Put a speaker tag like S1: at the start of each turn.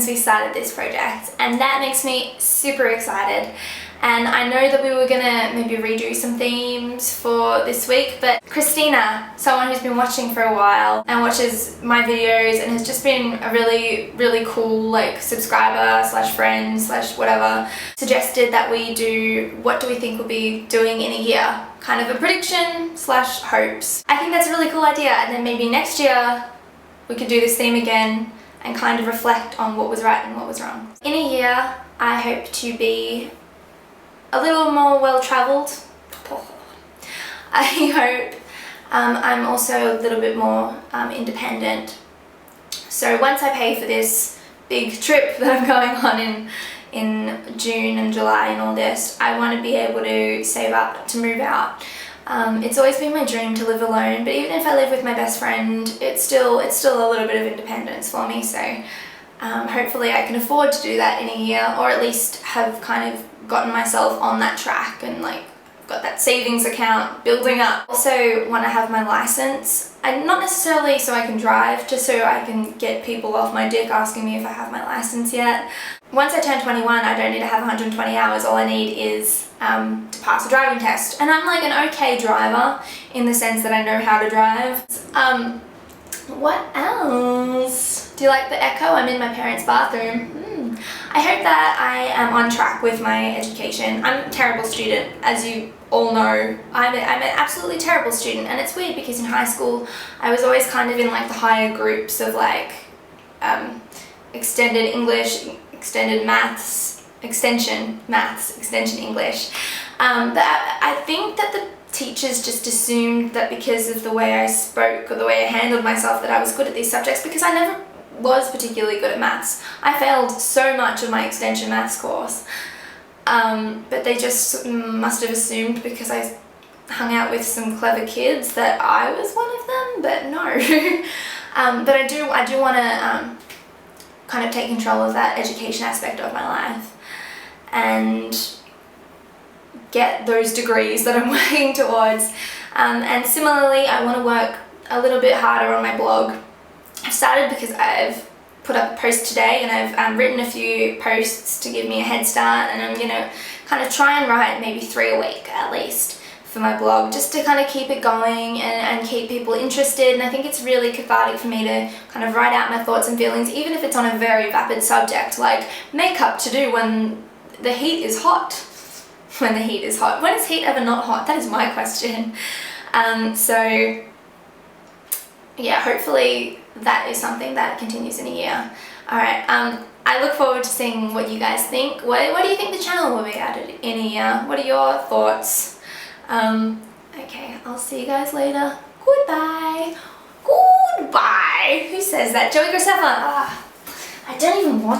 S1: since we started this project, and that makes me super excited. And I know that we were gonna maybe redo some themes for this week, but Kristina, someone who's been watching for a while and watches my videos and has just been a really cool like subscriber slash friend slash whatever, suggested that we do what do we think we'll be doing in a year, kind of a prediction slash hopes. I think that's a really cool idea, and then maybe next year we could do this theme again and kind of reflect on what was right and what was wrong. In a year, I hope to be a little more well-travelled. I hope I'm also a little bit more independent. So once I pay for this big trip that I'm going on in June and July and August, I want to be able to save up to move out. It's always been my dream to live alone, but even if I live with my best friend, it's still a little bit of independence for me. So hopefully I can afford to do that in a year, or at least have kind of gotten myself on that track and like got that savings account building up. Also want to have my license, and not necessarily so I can drive, just so I can get people off my dick asking me if I have my license yet. Once I turn 21, I don't need to have 120 hours. All I need is to pass a driving test, and I'm like an okay driver in the sense that I know how to drive. What else? Do you like the echo? I'm in my parents' bathroom. I hope that I am on track with my education. I'm a terrible student, as you all know. I'm an absolutely terrible student, and it's weird because in high school I was always kind of in like the higher groups of like extended English, extended maths, extension English. But I think that the teachers just assumed that because of the way I spoke or the way I handled myself that I was good at these subjects, because I never was particularly good at maths. I failed so much of my extension maths course, but they just must have assumed because I hung out with some clever kids that I was one of them, but no. But I do want to kind of take control of that education aspect of my life and get those degrees that I'm working towards. And similarly, I want to work a little bit harder on my blog. I've started because I've put up a post today, and I've written a few posts to give me a head start, and I'm gonna kind of try and write maybe 3 a week at least for my blog, just to kind of keep it going and keep people interested. And I think it's really cathartic for me to kind of write out my thoughts and feelings, even if it's on a very vapid subject like makeup to do when the heat is hot. When the heat is hot. When is heat ever not hot? That is my question. So yeah, hopefully that is something that continues in a year. Alright, I look forward to seeing what you guys think. What do you think the channel will be at in a year? What are your thoughts? Okay, I'll see you guys later. Goodbye. Goodbye. Who says that? Joey Graceffa. I don't even want